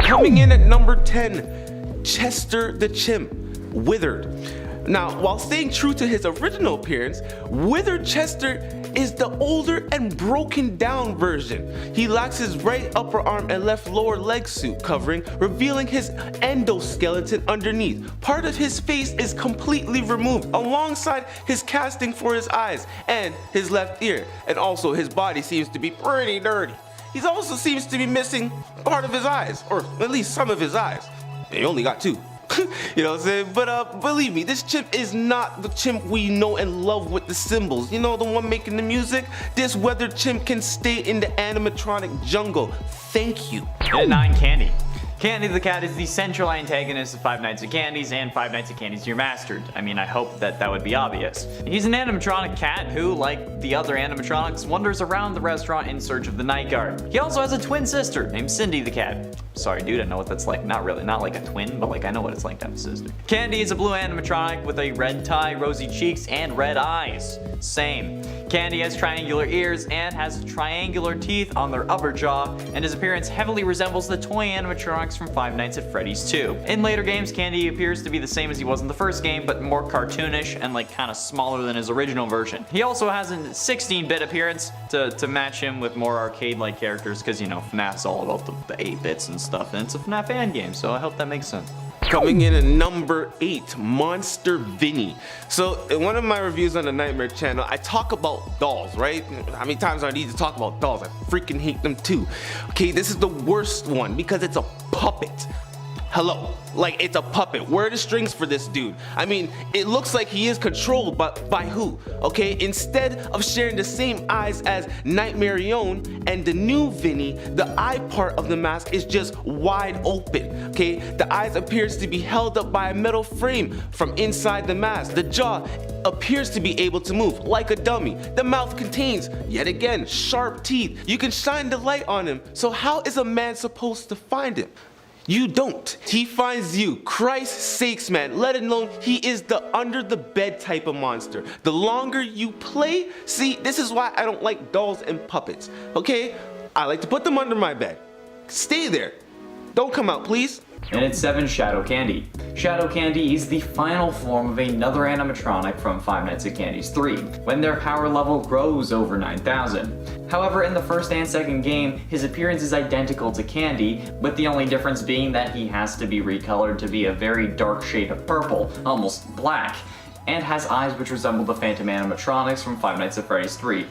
Coming in at number 10, Chester the Chimp, Withered. Now, while staying true to his original appearance, Withered Chester is the older and broken down version. He lacks his right upper arm and left lower leg suit covering, revealing his endoskeleton underneath. Part of his face is completely removed, alongside his casting for his eyes and his left ear, and also his body seems to be pretty dirty. He also seems to be missing part of his eyes, or at least some of his eyes. He only got 2. You know what I'm saying? But believe me, this chimp is not the chimp we know and love with the symbols. You know, the one making the music? This weathered chimp can stay in the animatronic jungle. Thank you. At 9, Candy. Candy the cat is the central antagonist of Five Nights at Candies and Five Nights at Candies Remastered. I mean, I hope that would be obvious. He's an animatronic cat who, like the other animatronics, wanders around the restaurant in search of the night guard. He also has a twin sister named Cindy the cat. Sorry dude, I know what that's like. Not really, not like a twin, but like I know what it's like to have a sister. Candy is a blue animatronic with a red tie, rosy cheeks, and red eyes. Same. Candy has triangular ears and has triangular teeth on their upper jaw, and his appearance heavily resembles the toy animatronics from Five Nights at Freddy's 2. In later games, Candy appears to be the same as he was in the first game, but more cartoonish and like kind of smaller than his original version. He also has a 16-bit appearance to match him with more arcade-like characters, because you know, FNAF's all about the 8-bits and stuff, and it's a FNAF fan game, so I hope that makes sense. Coming in at number 8, Monster Vinnie. So in one of my reviews on the Nightmare channel, I talk about dolls, right? How many times do I need to talk about dolls? I freaking hate them too. Okay, this is the worst one because it's a puppet. Hello, like it's a puppet. Where are the strings for this dude? I mean, it looks like he is controlled, but by who? Okay, instead of sharing the same eyes as Nightmarion and the new Vinnie, the eye part of the mask is just wide open. Okay, the eyes appears to be held up by a metal frame from inside the mask. The jaw appears to be able to move like a dummy. The mouth contains, yet again, sharp teeth. You can shine the light on him. So how is a man supposed to find him? You don't. He finds you. Christ's sakes, man. Let alone he is the under the bed type of monster. The longer you play, see, this is why I don't like dolls and puppets. Okay? I like to put them under my bed. Stay there. Don't come out, please. And at 7, Shadow Candy. Shadow Candy is the final form of another animatronic from Five Nights at Candies 3, when their power level grows over 9,000. However, in the first and second game, his appearance is identical to Candy, with the only difference being that he has to be recolored to be a very dark shade of purple, almost black, and has eyes which resemble the Phantom animatronics from Five Nights at Freddy's 3.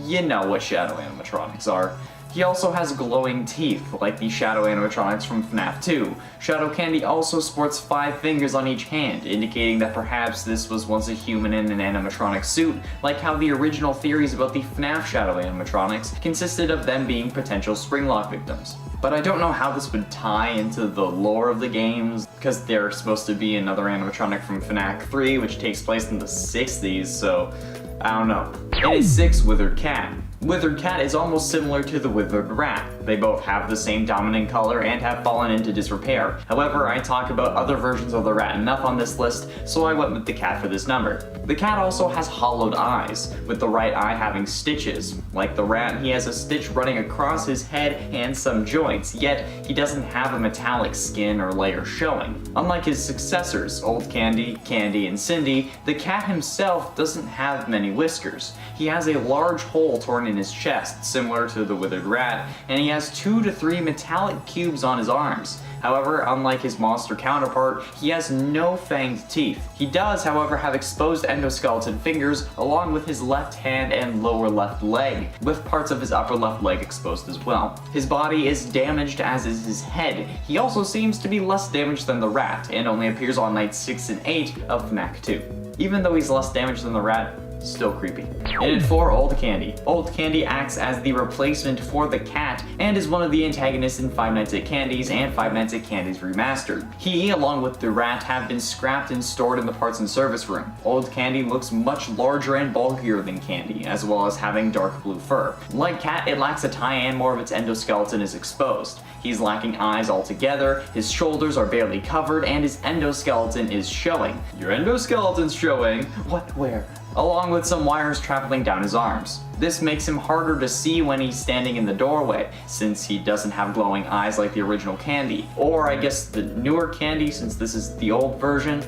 You know what Shadow animatronics are. He also has glowing teeth, like the Shadow animatronics from FNAF 2. Shadow Candy also sports 5 fingers on each hand, indicating that perhaps this was once a human in an animatronic suit, like how the original theories about the FNAF Shadow animatronics consisted of them being potential Springlock victims. But I don't know how this would tie into the lore of the games, because they're supposed to be another animatronic from FNAC 3, which takes place in the 60s, so I don't know. And at 6, Withered Cat. Withered Cat is almost similar to the Withered Rat. They both have the same dominant color and have fallen into disrepair. However, I talk about other versions of the rat enough on this list, so I went with the cat for this number. The cat also has hollowed eyes, with the right eye having stitches. Like the rat, he has a stitch running across his head and some joints, yet he doesn't have a metallic skin or layer showing. Unlike his successors, Old Candy, Candy, and Cindy, the cat himself doesn't have many whiskers. He has a large hole torn in his chest, similar to the Withered Rat, and he has 2 to 3 metallic cubes on his arms. However, unlike his monster counterpart, he has no fanged teeth. He does, however, have exposed endoskeleton fingers along with his left hand and lower left leg, with parts of his upper left leg exposed as well. His body is damaged, as is his head. He also seems to be less damaged than the rat, and only appears on nights 6 and 8 of FNAC 2. Even though he's less damaged than the rat, still creepy. And at 4, Old Candy. Old Candy acts as the replacement for the cat and is one of the antagonists in Five Nights at Candies and Five Nights at Candies Remastered. He, along with the rat, have been scrapped and stored in the parts and service room. Old Candy looks much larger and bulkier than Candy, as well as having dark blue fur. Like Cat, it lacks a tie and more of its endoskeleton is exposed. He's lacking eyes altogether, his shoulders are barely covered, and his endoskeleton is showing. Your endoskeleton's showing? What, where? along with some wires traveling down his arms. This makes him harder to see when he's standing in the doorway, since he doesn't have glowing eyes like the original Candy. Or I guess the newer Candy, since this is the old version.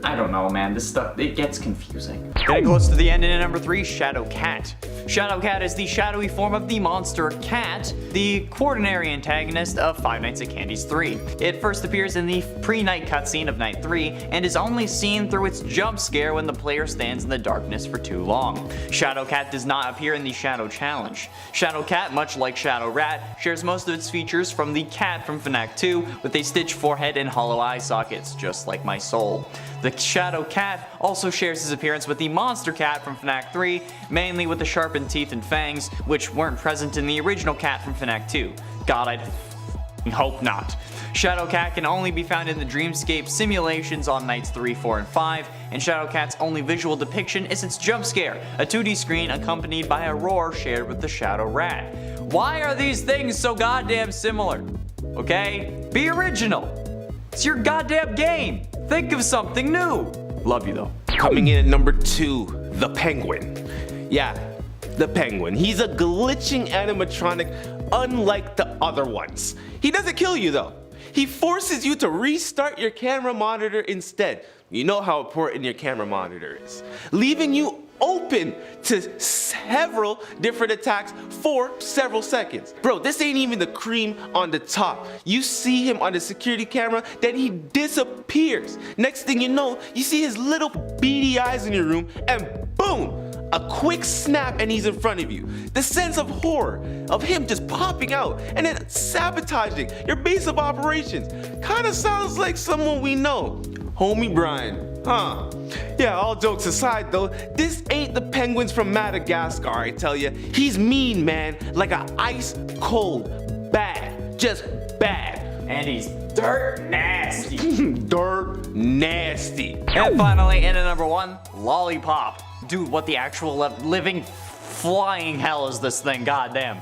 I don't know, man, this stuff, it gets confusing. Getting close to the end, and in number 3, Shadow Cat. Shadow Cat is the shadowy form of the monster cat, the quaternary antagonist of Five Nights at Candies 3. It first appears in the pre-night cutscene of Night 3, and is only seen through its jump scare when the player stands in the darkness for too long. Shadow Cat does not appear in the Shadow Challenge. Shadow Cat, much like Shadow Rat, shares most of its features from the cat from FNAC 2, with a stitched forehead and hollow eye sockets, just like my soul. The Shadow Cat also shares his appearance with the Monster Cat from FNAC 3, mainly with the sharpened teeth and fangs, which weren't present in the original cat from FNAC 2. God, I'd hope not. Shadow Cat can only be found in the Dreamscape simulations on Nights 3, 4, and 5, and Shadow Cat's only visual depiction is its jump scare, a 2D screen accompanied by a roar shared with the Shadow Rat. Why are these things so goddamn similar? Okay? Be original! It's your goddamn game! Think of something new! Love you though. Coming in at number 2, the Penguin. Yeah, the Penguin. He's a glitching animatronic unlike the other ones. He doesn't kill you though. He forces you to restart your camera monitor instead. You know how important your camera monitor is. Leaving you open to several different attacks for several seconds. Bro, this ain't even the cream on the top. You see him on the security camera, then he disappears. Next thing you know, you see his little beady eyes in your room, and boom! A quick snap and he's in front of you. The sense of horror of him just popping out and then sabotaging your base of operations kinda sounds like someone we know. Homie Brian. Huh. Yeah, all jokes aside though, this ain't the penguins from Madagascar, I tell ya. He's mean, man, like a ice cold, bad, just bad. And he's dirt nasty. Dirt nasty. And finally, in at number 1, Lollipop. Dude, what the actual living flying hell is this thing, goddamn.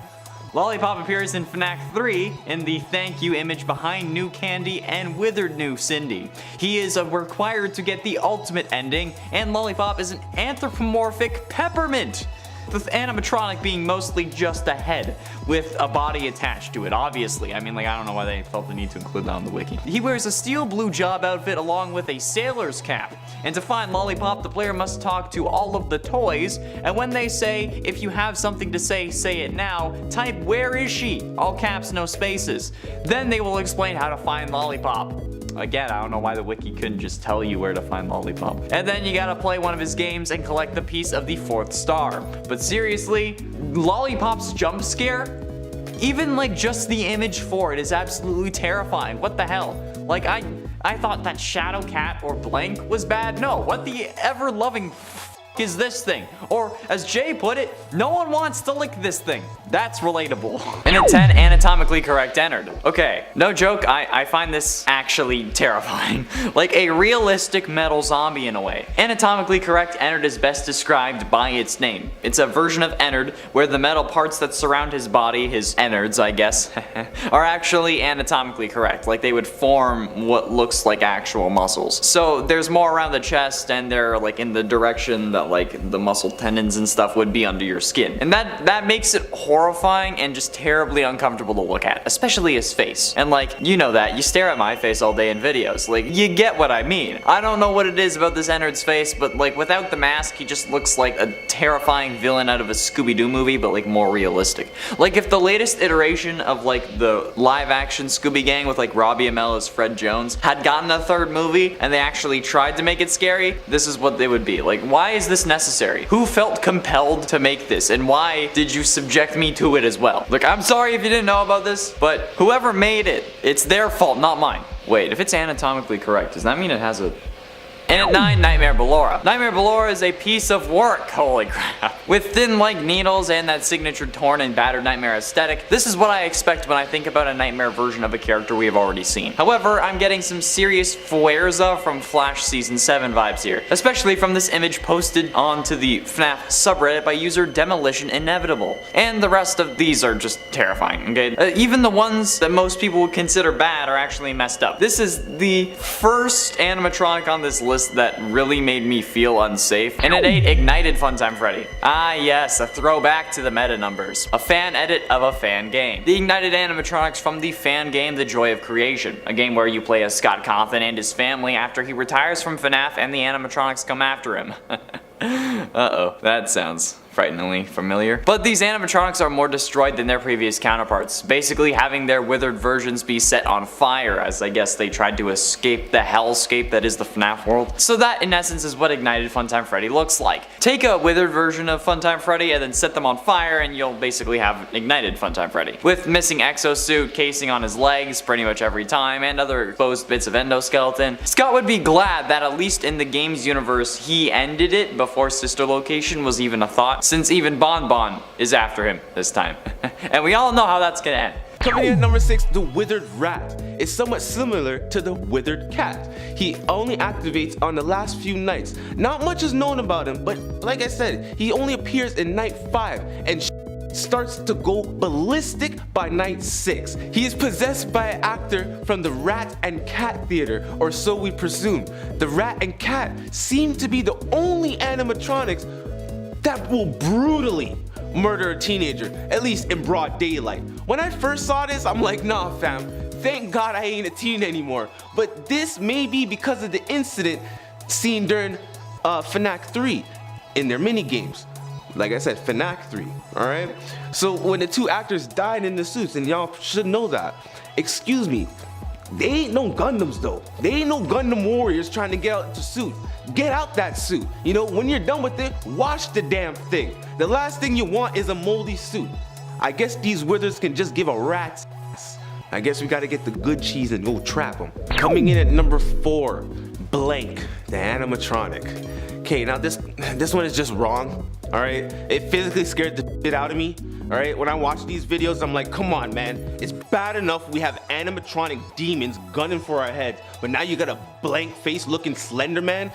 Lollipop appears in FNAC 3 in the thank you image behind New Candy and Withered New Cindy. He is required to get the ultimate ending, and Lollipop is an anthropomorphic peppermint, with animatronic being mostly just a head with a body attached to it, obviously. I mean, like, I don't know why they felt the need to include that on the wiki. He wears a steel blue job outfit along with a sailor's cap. And to find Lollipop, the player must talk to all of the toys, and when they say, if you have something to say, say it now, type where is she? All caps, no spaces. Then they will explain how to find Lollipop. Again, I don't know why the wiki couldn't just tell you where to find Lollipop. And then you gotta play one of his games and collect the piece of the 4th star. But seriously, Lollipop's jump scare? Even like just the image for it is absolutely terrifying. What the hell? Like I thought that Shadow Cat or blank was bad. No, what the ever-loving is this thing? Or as Jay put it, no one wants to lick this thing. That's relatable. And at 10, anatomically correct entered. Okay, no joke, I find this actually terrifying. Like a realistic metal zombie in a way. Anatomically correct entered is best described by its name. It's a version of Ennard where the metal parts that surround his body, his innards I guess, are actually anatomically correct. Like they would form what looks like actual muscles. So there's more around the chest and they're like in the direction that like the muscle tendons and stuff would be under your skin. And that makes it horrifying and just terribly uncomfortable to look at, especially his face. And like, you know that, you stare at my face all day in videos, like you get what I mean. I don't know what it is about this Ennard's face, but like without the mask, he just looks like a terrifying villain out of a Scooby-Doo movie, but like more realistic. Like if the latest iteration of like the live action Scooby Gang with like Robbie Amell as Fred Jones had gotten a 3rd movie and they actually tried to make it scary, this is what they would be. Like, why is this necessary? Who felt compelled to make this, and why did you subject me to it as well? Look, I'm sorry if you didn't know about this, but whoever made it, it's their fault, not mine. Wait, if it's anatomically correct, does that mean it has a... And at 9, Nightmare Ballora. Nightmare Ballora is a piece of work, holy crap. With thin like needles and that signature torn and battered Nightmare aesthetic, this is what I expect when I think about a Nightmare version of a character we have already seen. However, I'm getting some serious Fuerza from Flash Season 7 vibes here, especially from this image posted onto the FNAF subreddit by user Demolition Inevitable. And the rest of these are just terrifying, okay? Even the ones that most people would consider bad are actually messed up. This is the first animatronic on this list that really made me feel unsafe, and it ain't Ignited Funtime Freddy. Ah yes, a throwback to the meta numbers. A fan edit of a fan game. The Ignited animatronics from the fan game The Joy of Creation, a game where you play as Scott Cawthon and his family after he retires from FNAF and the animatronics come after him. Uh-oh, that sounds frighteningly familiar. But these animatronics are more destroyed than their previous counterparts, basically having their withered versions be set on fire, as I guess they tried to escape the hellscape that is the FNAF world. So that in essence is what Ignited Funtime Freddy looks like. Take a withered version of Funtime Freddy and then set them on fire and you'll basically have Ignited Funtime Freddy. With missing exosuit, casing on his legs pretty much every time, and other exposed bits of endoskeleton. Scott would be glad that at least in the game's universe he ended it before Sister Location was even a thought, since even Bon Bon is after him this time. And we all know how that's gonna end. Coming in at number 6, the Withered Rat is somewhat similar to the Withered Cat. He only activates on the last few nights. Not much is known about him, but like I said, he only appears in night 5 and starts to go ballistic by night 6. He is possessed by an actor from the Rat and Cat Theater, or so we presume. The Rat and Cat seem to be the only animatronics that will brutally murder a teenager, at least in broad daylight. When I first saw this, I'm like, nah fam, thank God I ain't a teen anymore. But this may be because of the incident seen during FNAC 3 in their minigames. Like I said, FNAC 3, alright? So when the two actors died in the suits, and y'all should know that, excuse me, they ain't no Gundams though. They ain't no Gundam warriors trying to get out the suit. Get out that suit. You know, when you're done with it, wash the damn thing. The last thing you want is a moldy suit. I guess these withers can just give a rat's ass. I guess we gotta get the good cheese and go trap them. Coming in at number 4, Blank, the animatronic. Okay, now this one is just wrong, alright? It physically scared the shit out of me. Alright, when I watch these videos, I'm like, come on, man. It's bad enough we have animatronic demons gunning for our heads, but now you got a blank face looking Slender Man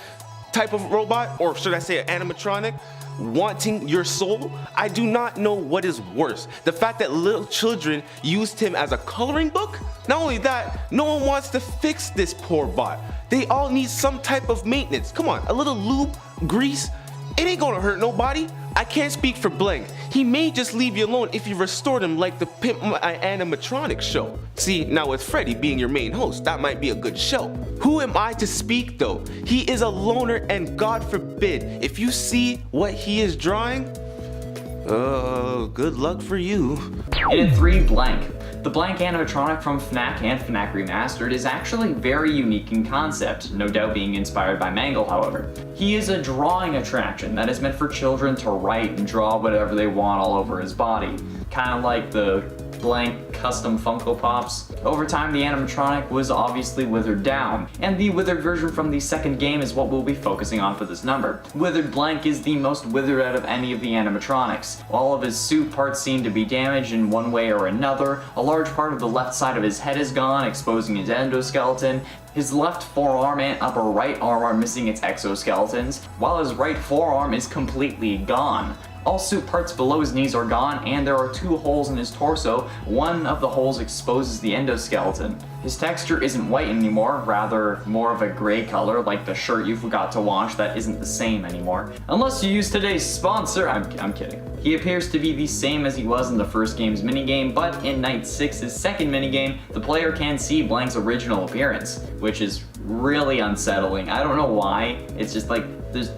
type of robot, or should I say an animatronic, wanting your soul? I do not know what is worse. The fact that little children used him as a coloring book? Not only that, no one wants to fix this poor bot. They all need some type of maintenance. Come on, a little lube, grease, it ain't gonna hurt nobody. I can't speak for Blank. He may just leave you alone if you restored him like the Pimp My Animatronics show. See, now with Freddy being your main host, that might be a good show. Who am I to speak though? He is a loner, and God forbid, if you see what he is drawing, good luck for you. In at 3, Blank. The Blank animatronic from FNAC and FNAC Remastered is actually very unique in concept, no doubt being inspired by Mangle, however. He is a drawing attraction that is meant for children to write and draw whatever they want all over his body. Kind of like the Blank custom Funko Pops. Over time, the animatronic was obviously withered down, and the withered version from the second game is what we'll be focusing on for this number. Withered Blank is the most withered out of any of the animatronics. All of his suit parts seem to be damaged in one way or another. A large part of the left side of his head is gone, exposing his endoskeleton. His left forearm and upper right arm are missing its exoskeletons, while his right forearm is completely gone. All suit parts below his knees are gone, and there are 2 holes in his torso. One of the holes exposes the endoskeleton. His texture isn't white anymore, rather more of a gray color, like the shirt you forgot to wash that isn't the same anymore. Unless you use today's sponsor, I'm kidding. He appears to be the same as he was in the first game's minigame, but in Night 6's second minigame, the player can see Blank's original appearance, which is really unsettling. I don't know why, it's just like, there's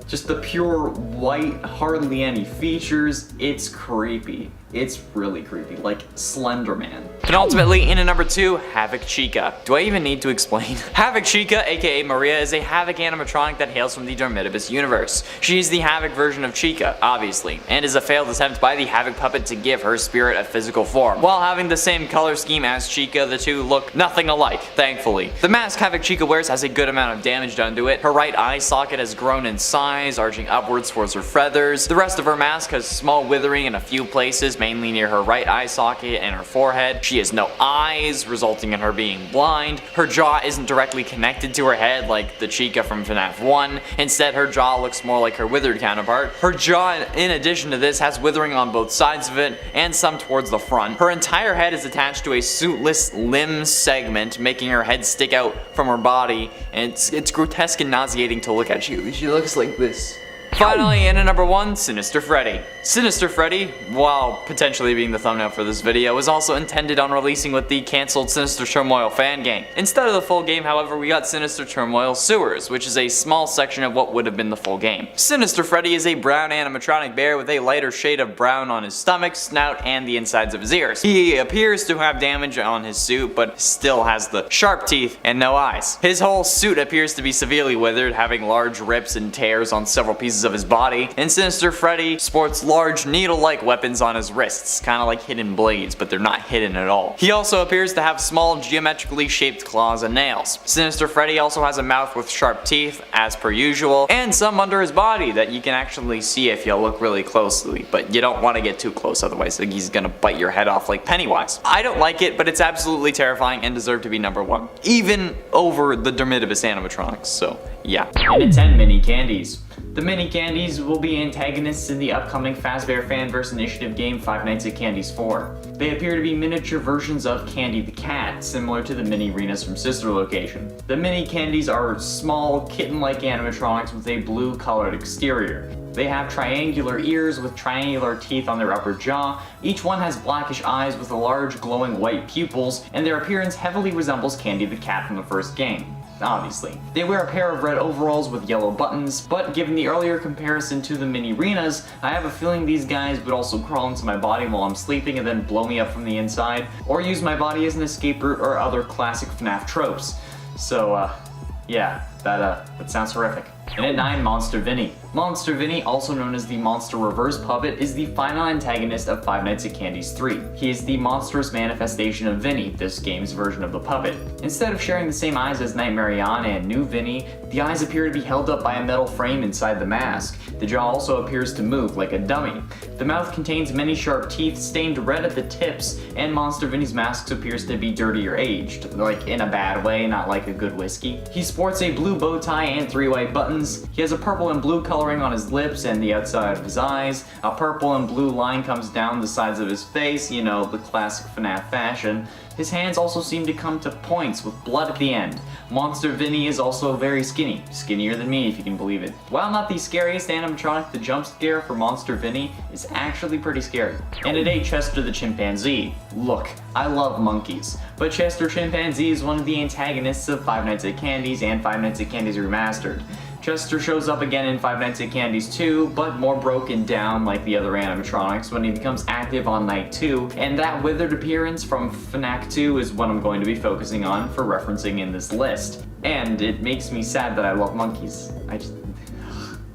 just the pure white, hardly any features. It's creepy. It's really creepy, like Slender Man. And ultimately, in at number 2, Havoc Chica. Do I even need to explain? Havoc Chica, aka Maria, is a Havoc animatronic that hails from the Dormitibus universe. She is the Havoc version of Chica, obviously, and is a failed attempt by the Havoc puppet to give her spirit a physical form. While having the same color scheme as Chica, the two look nothing alike, thankfully. The mask Havoc Chica wears has a good amount of damage done to it. Her right eye socket has grown in size, arching upwards towards her feathers. The rest of her mask has small withering in a few places, mainly near her right eye socket and her forehead. She has no eyes, resulting in her being blind. Her jaw isn't directly connected to her head like the Chica from FNAF 1. Instead, her jaw looks more like her withered counterpart. Her jaw, in addition to this, has withering on both sides of it and some towards the front. Her entire head is attached to a suitless limb segment, making her head stick out from her body, and it's grotesque and nauseating to look at. She looks like this. Finally, in at number 1, Sinister Freddy. Sinister Freddy, while potentially being the thumbnail for this video, was also intended on releasing with the cancelled Sinister Turmoil fan game. Instead of the full game, however, we got Sinister Turmoil Sewers, which is a small section of what would have been the full game. Sinister Freddy is a brown animatronic bear with a lighter shade of brown on his stomach, snout, and the insides of his ears. He appears to have damage on his suit, but still has the sharp teeth and no eyes. His whole suit appears to be severely withered, having large rips and tears on several pieces of his body, and Sinister Freddy sports large needle-like weapons on his wrists, kinda like hidden blades, but they're not hidden at all. He also appears to have small geometrically shaped claws and nails. Sinister Freddy also has a mouth with sharp teeth, as per usual, and some under his body that you can actually see if you look really closely, but you don't want to get too close, otherwise he's gonna bite your head off like Pennywise. I don't like it, but it's absolutely terrifying and deserved to be number 1, even over the Dormitibus animatronics, so yeah. And at 10, Mini Candies. The Mini Candies will be antagonists in the upcoming Fazbear Fanverse Initiative game Five Nights at Candies 4. They appear to be miniature versions of Candy the Cat, similar to the Mini Renas from Sister Location. The Mini Candies are small, kitten-like animatronics with a blue-colored exterior. They have triangular ears with triangular teeth on their upper jaw. Each one has blackish eyes with large glowing white pupils, and their appearance heavily resembles Candy the Cat from the first game. Obviously. They wear a pair of red overalls with yellow buttons, but given the earlier comparison to the Mini Renas, I have a feeling these guys would also crawl into my body while I'm sleeping and then blow me up from the inside, or use my body as an escape route or other classic FNAF tropes. So, yeah, that sounds horrific. And at 9, Monster Vinnie. Monster Vinnie, also known as the Monster Reverse Puppet, is the final antagonist of Five Nights at Candies 3. He is the monstrous manifestation of Vinnie, this game's version of the puppet. Instead of sharing the same eyes as Nightmare Yana and New Vinnie, the eyes appear to be held up by a metal frame inside the mask. The jaw also appears to move like a dummy. The mouth contains many sharp teeth stained red at the tips, and Monster Vinnie's mask appears to be dirty or aged, like in a bad way, not like a good whiskey. He sports a blue bow tie and 3 white buttons. He has a purple and blue coloring on his lips and the outside of his eyes. A purple and blue line comes down the sides of his face, you know, the classic FNAF fashion. His hands also seem to come to points with blood at the end. Monster Vinnie is also very skinny. Skinnier than me, if you can believe it. While not the scariest animatronic, the jump scare for Monster Vinnie is actually pretty scary. And at 8, Chester the Chimpanzee. Look, I love monkeys, but Chester Chimpanzee is one of the antagonists of Five Nights at Candies and Five Nights at Candies Remastered. Chester shows up again in Five Nights at Candies 2, but more broken down like the other animatronics when he becomes active on night 2, and that withered appearance from FNAC 2 is what I'm going to be focusing on for referencing in this list. And it makes me sad that I love monkeys.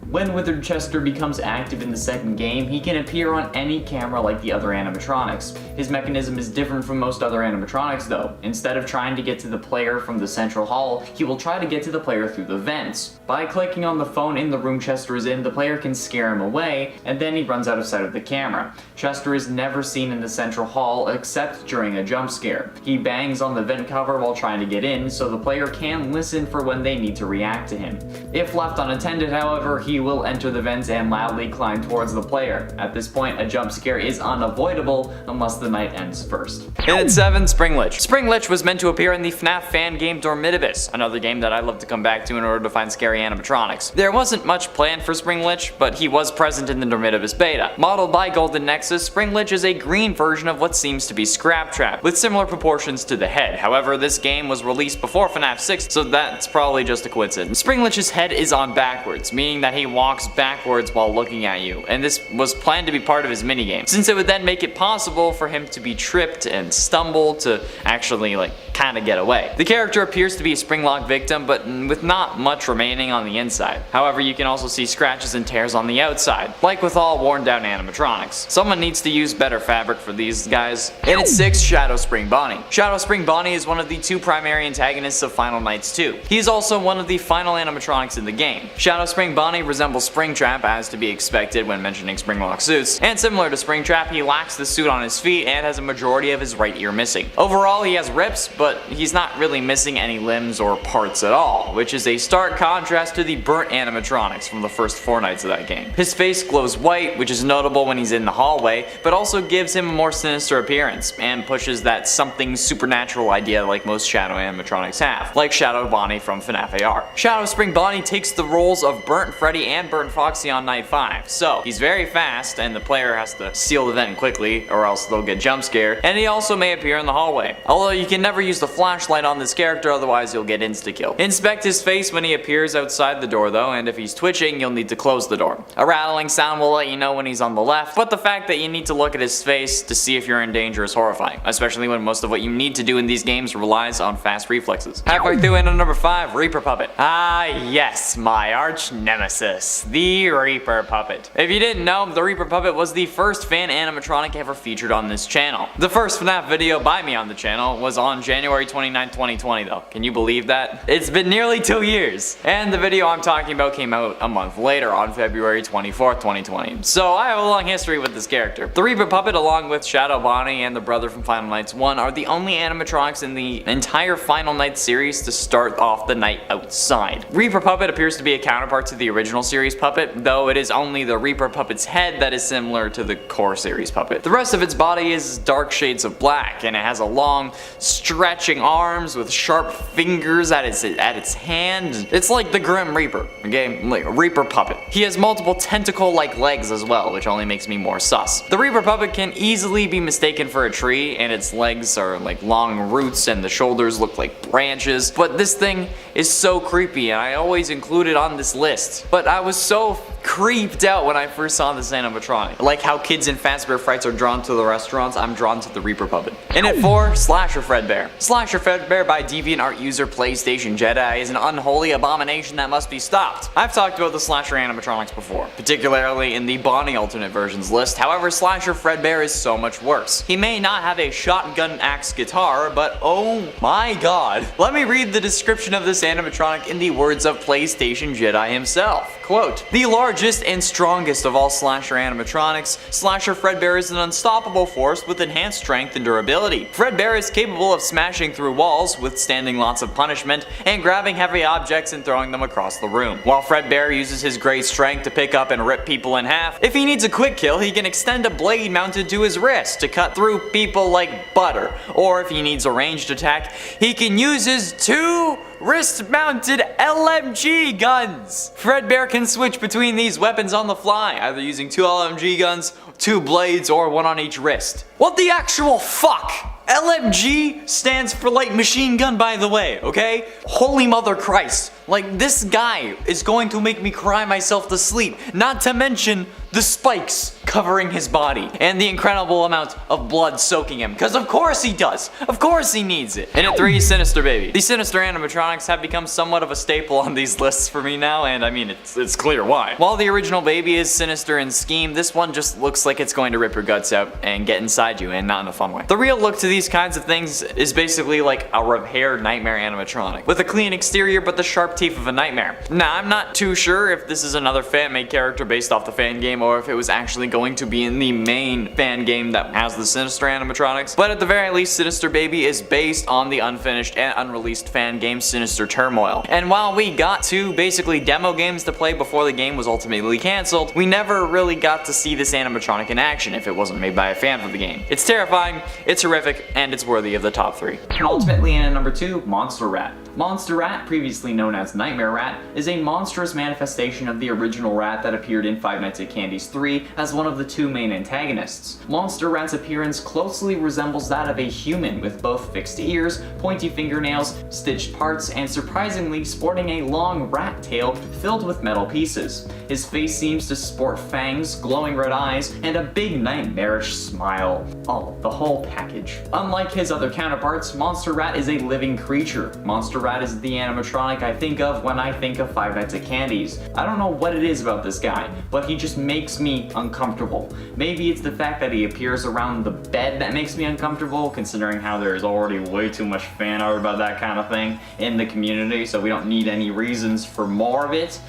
When Withered Chester becomes active in the second game, he can appear on any camera like the other animatronics. His mechanism is different from most other animatronics though. Instead of trying to get to the player from the central hall, he will try to get to the player through the vents. By clicking on the phone in the room Chester is in, the player can scare him away, and then he runs out of sight of the camera. Chester is never seen in the central hall except during a jump scare. He bangs on the vent cover while trying to get in, so the player can listen for when they need to react to him. If left unattended, however, he will enter the vents and loudly climb towards the player. At this point, a jump scare is unavoidable unless the night ends first. And at 7, Springlich. Springlich was meant to appear in the FNAF fan game Dormitibus, another game that I love to come back to in order to find scary animatronics. There wasn't much planned for Springlich, but he was present in the Dormitibus beta. Modeled by Golden Nexus, Springlich is a green version of what seems to be Scraptrap, with similar proportions to the head. However, this game was released before FNAF 6, so that's probably just a coincidence. Springlich's head is on backwards, meaning that he walks backwards while looking at you, and this was planned to be part of his minigame, since it would then make it possible for him to be tripped and stumble to actually kinda get away. The character appears to be a spring lock victim, but with not much remaining on the inside. However, you can also see scratches and tears on the outside, like with all worn down animatronics. Someone needs to use better fabric for these guys. And at 6, Shadow Spring Bonnie. Shadow Spring Bonnie is one of the 2 primary antagonists of Final Nights 2. He is also one of the final animatronics in the game. Shadow Spring Bonnie resembles Springtrap, as to be expected when mentioning Springlock suits, and similar to Springtrap, he lacks the suit on his feet and has a majority of his right ear missing. Overall, he has rips, but he's not really missing any limbs or parts at all, which is a stark contrast to the burnt animatronics from the first 4 nights of that game. His face glows white, which is notable when he's in the hallway, but also gives him a more sinister appearance, and pushes that something supernatural idea like most Shadow animatronics have, like Shadow Bonnie from FNAF AR. Shadow Spring Bonnie takes the roles of Burnt Freddy and Burnt Foxy on night 5, so he's very fast and the player has to seal the vent quickly or else they'll get jump scared, and he also may appear in the hallway. Although you can never use the flashlight on this character, otherwise you'll get insta-kill. Inspect his face when he appears outside the door though, and if he's twitching, you'll need to close the door. A rattling sound will let you know when he's on the left, but the fact that you need to look at his face to see if you're in danger is horrifying, especially when most of what you need to do in these games relies on fast reflexes. Halfway through into number 5, Reaper Puppet. Ah yes, my arch nemesis, the Reaper Puppet. If you didn't know, the Reaper Puppet was the first fan animatronic ever featured on this channel. The first FNAF video by me on the channel was on January 29, 2020 though. Can you believe that? It's been nearly 2 years. And the video I'm talking about came out a month later on February 24th, 2020. So I have a long history with this character. The Reaper Puppet, along with Shadow Bonnie and the brother from Final Nights 1, are the only animatronics in the entire Final Nights series to start off the night outside. Reaper Puppet appears to be a counterpart to the original series puppet, though it is only the Reaper Puppet's head that is similar to the core series puppet. The rest of its body is dark shades of black, and it has a long, stretching arms with sharp fingers at its hand. It's like the Grim Reaper, okay? Like a Reaper Puppet. He has multiple tentacle-like legs as well, which only makes me more sus. The Reaper Puppet can easily be mistaken for a tree, and its legs are like long roots and the shoulders look like branches, but this thing is so creepy and I always include it on this list. But I was so creeped out when I first saw this animatronic. Like how kids in Fazbear Frights are drawn to the restaurants, I'm drawn to the Reaper Puppet. And at 4, Slasher Fredbear. Slasher Fredbear by DeviantArt user PlayStation Jedi is an unholy abomination that must be stopped. I've talked about the Slasher animatronics before, particularly in the Bonnie alternate versions list. However, Slasher Fredbear is so much worse. He may not have a shotgun axe guitar, but oh my god. Let me read the description of this animatronic in the words of PlayStation Jedi himself. Quote, "The largest and strongest of all Slasher animatronics, Slasher Fredbear is an unstoppable force with enhanced strength and durability. Fredbear is capable of smashing through walls, withstanding lots of punishment, and grabbing heavy objects and throwing them across the room. While Fredbear uses his great strength to pick up and rip people in half, if he needs a quick kill, he can extend a blade mounted to his wrist to cut through people like butter. Or if he needs a ranged attack, he can use his 2 wrist-mounted LMG guns. Fredbear can switch between these weapons on the fly, either using 2 LMG guns, 2 blades, or 1 on each wrist." What the actual fuck? LMG stands for light machine gun, by the way, okay? Holy mother Christ. Like, this guy is going to make me cry myself to sleep, not to mention the spikes covering his body and the incredible amount of blood soaking him, because of course he does. Of course he needs it. And at 3, Sinister Baby. The Sinister animatronics have become somewhat of a staple on these lists for me now, and I mean, it's clear why. While the original Baby is sinister in scheme, this one just looks like it's going to rip your guts out and get inside you, and not in a fun way. The real look to these kinds of things is basically like a repaired Nightmare animatronic, with a clean exterior but the sharp teeth of a nightmare. Now, I'm not too sure if this is another fan-made character based off the fan game, or if it was actually going to be in the main fan game that has the Sinister animatronics, but at the very least, Sinister Baby is based on the unfinished and unreleased fan game Sinister Turmoil. And while we got 2 basically demo games to play before the game was ultimately cancelled, we never really got to see this animatronic in action if it wasn't made by a fan for the game. It's terrifying, it's horrific, and it's worthy of the top 3. And ultimately, in at number 2, Monster Rat. Monster Rat, previously known as Nightmare Rat, is a monstrous manifestation of the original rat that appeared in Five Nights at Candies 3 as one one of the two main antagonists. Monster Rat's appearance closely resembles that of a human, with both fixed ears, pointy fingernails, stitched parts, and surprisingly sporting a long rat tail filled with metal pieces. His face seems to sport fangs, glowing red eyes, and a big nightmarish smile. Oh, the whole package. Unlike his other counterparts, Monster Rat is a living creature. Monster Rat is the animatronic I think of when I think of Five Nights at Candies. I don't know what it is about this guy, but he just makes me uncomfortable. Maybe it's the fact that he appears around the bed that makes me uncomfortable, considering how there's already way too much fan art about that kind of thing in the community, so we don't need any reasons for more of it.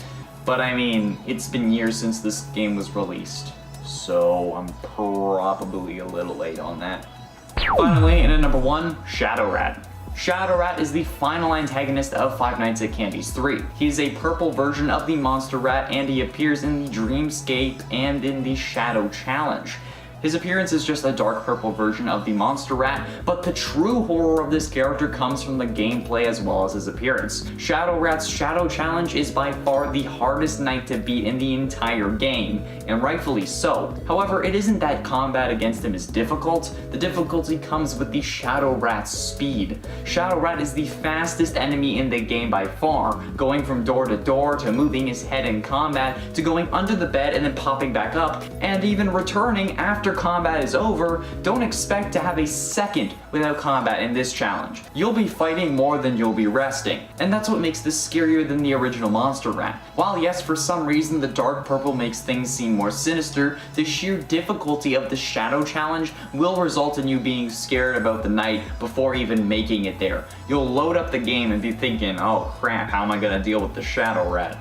But I mean, it's been years since this game was released, so I'm probably a little late on that. Finally, in at number 1, Shadow Rat. Shadow Rat is the final antagonist of Five Nights at Candies 3. He is a purple version of the Monster Rat, and he appears in the Dreamscape and in the Shadow Challenge. His appearance is just a dark purple version of the Monster Rat, but the true horror of this character comes from the gameplay as well as his appearance. Shadow Rat's Shadow Challenge is by far the hardest night to beat in the entire game, and rightfully so. However, it isn't that combat against him is difficult. The difficulty comes with the Shadow Rat's speed. Shadow Rat is the fastest enemy in the game by far, going from door to door, to moving his head in combat, to going under the bed and then popping back up, and even returning after combat is over. Don't expect to have a second without combat in this challenge. You'll be fighting more than you'll be resting, and that's what makes this scarier than the original Monster Rat. While yes, for some reason the dark purple makes things seem more sinister, the sheer difficulty of the Shadow Challenge will result in you being scared about the night before even making it there. You'll load up the game and be thinking, oh crap, how am I gonna deal with the Shadow Rat?